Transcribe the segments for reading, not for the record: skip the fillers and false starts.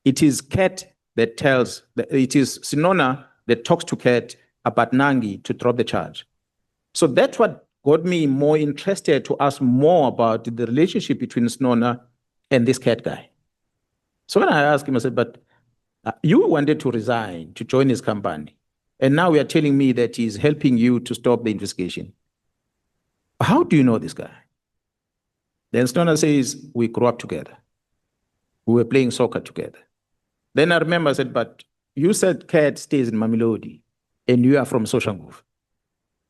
it is Cat that it is Senona that talks to Cat about Nangi to drop the charge. So that's what got me more interested to ask more about the relationship between Senona and this Cat guy. So when I asked him, I said, but you wanted to resign to join his company, and now you are telling me that he's helping you to stop the investigation. How do you know this guy? Then Senona says, we grew up together. We were playing soccer together. Then I remember I said, but you said Cat stays in Mamelodi and you are from Soshanguve.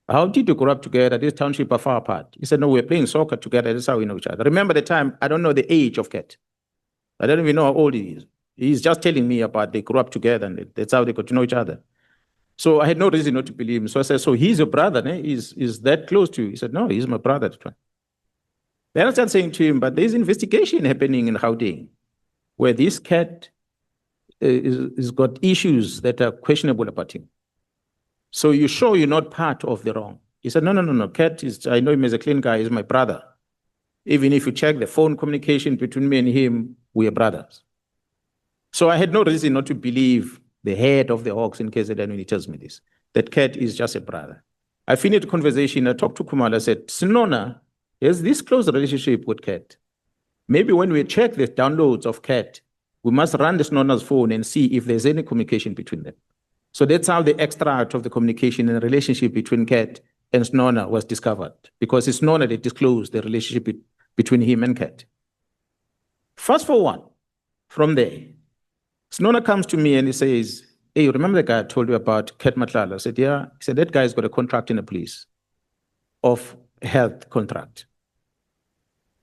How did you grow up together? This township are far apart. He said, no, we're playing soccer together. That's how we know each other. Remember the time, I don't know the age of Cat. I don't even know how old he is. He's just telling me about they grew up together and that's how they got to know each other. So I had no reason not to believe him. So I said, so he's your brother, né? Is that close to you? He said, no, he's my brother. Then I started saying to him, but there's investigation happening in Gauteng where this Cat is got issues that are questionable about him. So you sure you're not part of the wrong? He said, no. Cat is, I know him as a clean guy, he's my brother. Even if you check the phone communication between me and him, we are brothers. So I had no reason not to believe the head of the Hawks in KZN when he tells me this, that Cat is just a brother. I finished the conversation, I talked to Kumalo, I said, Senona has this close relationship with Cat. Maybe when we check the downloads of Cat, we must run the Senona's phone and see if there's any communication between them. So that's how the extract of the communication and the relationship between Cat and Senona was discovered, because it's Senona that disclosed the relationship between him and Cat. Fast forward from there, Senona comes to me and he says, hey, remember the guy I told you about, Cat Matlala? I said, yeah. He said, that guy's got a contract in the police of health contract.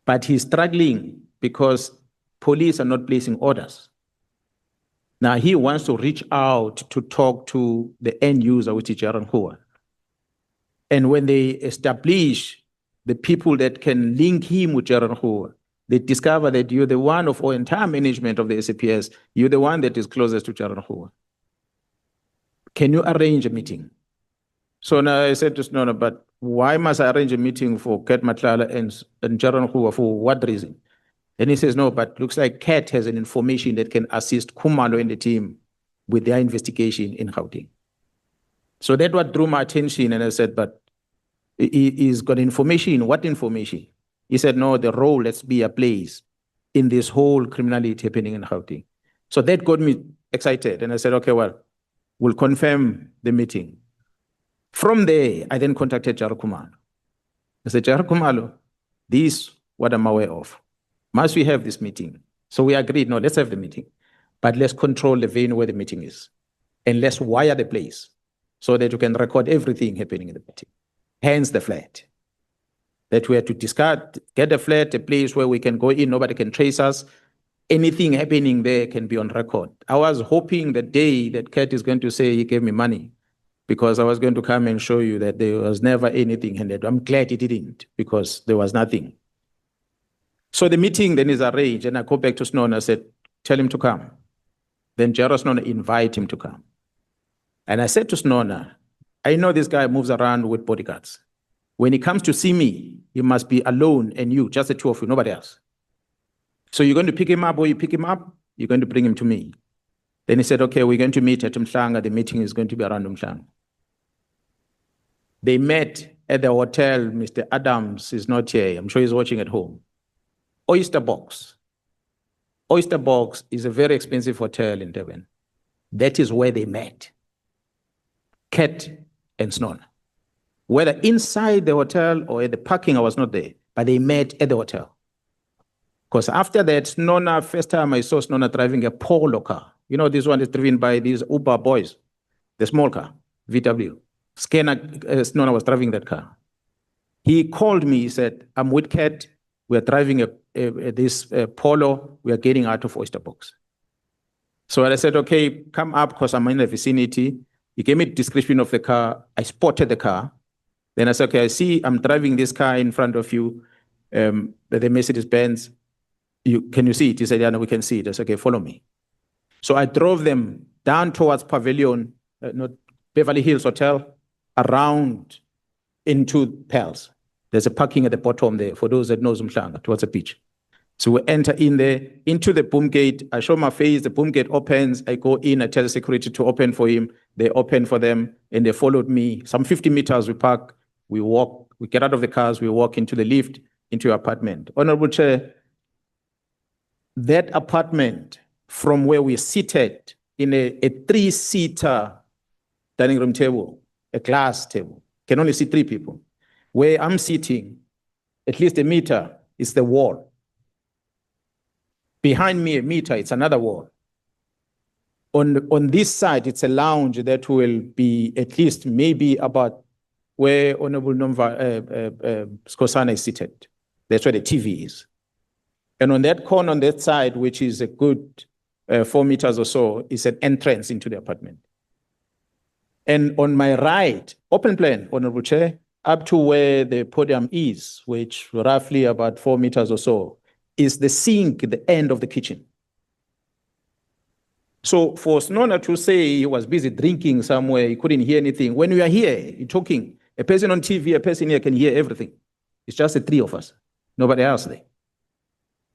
But he's struggling because police are not placing orders. Now he wants to reach out to talk to the end user, which is Gen Mkhwanazi. And when they establish the people that can link him with Gen Mkhwanazi, they discover that you're the one of our entire management of the SAPS, you're the one that is closest to Gen Mkhwanazi. Can you arrange a meeting? So now I said to Senona, but why must I arrange a meeting for Cat Matlala and Gen Mkhwanazi? For what reason? And he says, no, but looks like Cat has an information that can assist Kumalo and the team with their investigation in Gauteng. So that what drew my attention, and I said, but he's got information. What information? He said, no, the role that's be a place in this whole criminality happening in Gauteng. So that got me excited. And I said, okay, well, we'll confirm the meeting. From there, I then contacted Jara Kumalo. I said, Jara Kumalo, this is what I'm aware of. Must we have this meeting? So we agreed, no, let's have the meeting. But let's control the venue where the meeting is. And let's wire the place so that you can record everything happening in the meeting. Hence the flat. That we have to discard, get a flat, a place where we can go in, nobody can trace us. Anything happening there can be on record. I was hoping the day that Cat is going to say he gave me money, because I was going to come and show you that there was never anything handed. I'm glad he didn't, because there was nothing. So the meeting then is arranged, and I go back to Senona and said, tell him to come. Then Jara Senona invite him to come. And I said to Senona, I know this guy moves around with bodyguards. When he comes to see me, he must be alone and you, just the two of you, nobody else. So you're going to pick him up, or you pick him up, you're going to bring him to me. Then he said, okay, we're going to meet at Mhlanga. The meeting is going to be around Mhlanga. They met at the hotel. Mr. Adams is not here. I'm sure he's watching at home. Oyster Box. Oyster Box is a very expensive hotel in Durban. That is where they met, Cat and Senona. Whether inside the hotel or at the parking, I was not there, but they met at the hotel. Because after that, Senona, first time I saw Senona driving a Polo car. You know, this one is driven by these Uber boys, the small car, VW. Senona was driving that car. He called me, he said, I'm with Cat. We're driving this Polo. We are getting out of Oyster Box. So I said, okay, come up because I'm in the vicinity. He gave me a description of the car. I spotted the car. Then I said, okay, I see I'm driving this car in front of you, the Mercedes-Benz. Can you see it? He said, yeah, no, we can see it. I said, okay, follow me. So I drove them down towards Pavilion, not Beverly Hills Hotel, around into Pels. There's a parking at the bottom there for those that know Mhlanga, towards the beach. So we enter in there, into the boom gate. I show my face, the boom gate opens. I go in, I tell the security to open for him. They open for them, and they followed me. Some 50 meters, we park, we walk, we get out of the cars, we walk into the lift, into your apartment. Honorable Chair, that apartment from where we're seated in a 3-seater dining room table, a glass table, can only sit 3 people. Where I'm sitting, at least a meter, is the wall. Behind me, a meter, it's another wall. On this side, it's a lounge that will be at least maybe about where Honorable Skosana is seated. That's where the TV is. And on that corner, on that side, which is a good 4 meters or so, is an entrance into the apartment. And on my right, open plan, Honorable Chair, up to where the podium is, which roughly about 4 meters or so, is the sink at the end of the kitchen. So for Senona to say he was busy drinking somewhere, he couldn't hear anything. When we are here, you're talking, a person on TV, a person here can hear everything. It's just the 3 of us, nobody else there.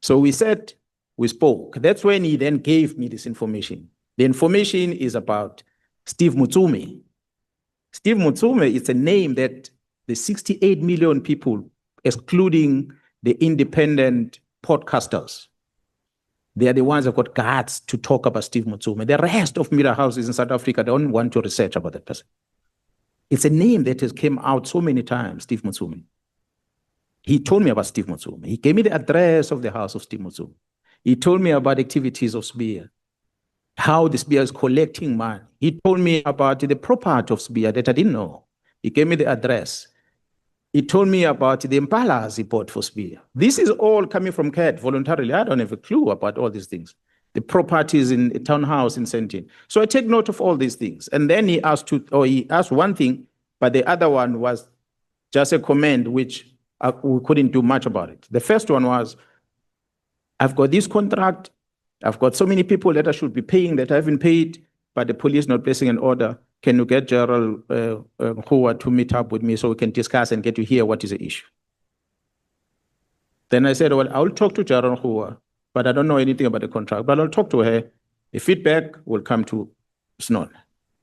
So we said, we spoke. That's when he then gave me this information. The information is about Steve Motsumi. Steve Motsumi is a name that the 68 million people, excluding the independent podcasters, they are the ones that got guts to talk about Steve Motsumi. The rest of media houses in South Africa don't want to research about that person. It's a name that has come out so many times, Steve Motsumi. He told me about Steve Motsumi. He gave me the address of the house of Steve Motsumi. He told me about activities of Sibiya, how the Sibiya is collecting money. He told me about the property of Sibiya that I didn't know. He gave me the address. He told me about the Impalas he bought for Sibiya. This is all coming from CAD voluntarily. I don't have a clue about all these things. The properties in a townhouse in Sentin. So I take note of all these things. And then he asked one thing, but the other one was just a comment which we couldn't do much about it. The first one was, I've got this contract, I've got so many people that I should be paying that I haven't paid, but the police not placing an order. Can you get General Mkhwanazi to meet up with me so we can discuss and get to hear what is the issue? Then I said, well, I'll talk to General Mkhwanazi, but I don't know anything about the contract, but I'll talk to her. The feedback will come to Senona.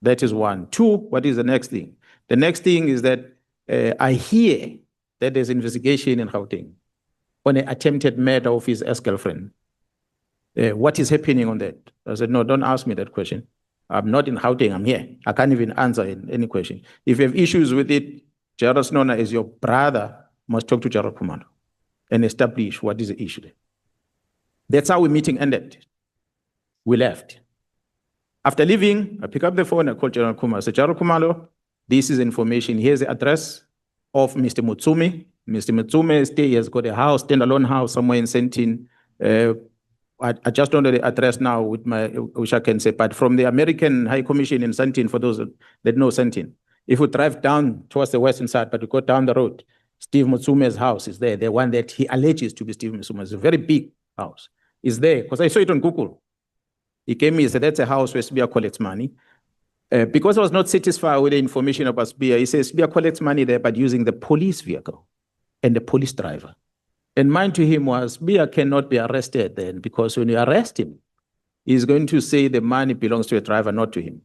That is one. 2, what is the next thing? The next thing is that I hear that there's investigation in Gauteng on an attempted murder of his ex-girlfriend. What is happening on that? I said, no, don't ask me that question. I'm not in Gauteng, I'm here. I can't even answer any question. If you have issues with it, General Senona as your brother must talk to General Commando and establish what is the issue there. That's how the meeting ended. We left. After leaving, I pick up the phone, I call General Commando. I said, General Commando, this is information. Here's the address of Mr. Motsumi. Mr. Motsumi has got a house, standalone house somewhere in Sentin. I just don't know the address now with which I can say, but from the American High Commission in Sentin, for those that know Sentin, if we drive down towards the western side, but we go down the road, Steve Motsumi's house is there, the one that he alleges to be Steve Motsumi. It's a very big house. It's there, because I saw it on Google. He came me and said, that's a house where Sibiya collects money. Because I was not satisfied with the information about Sibiya, he says Sibiya collects money there, but using the police vehicle and the police driver. And mine to him was, Sibiya cannot be arrested then, because when you arrest him, he's going to say the money belongs to a driver, not to him.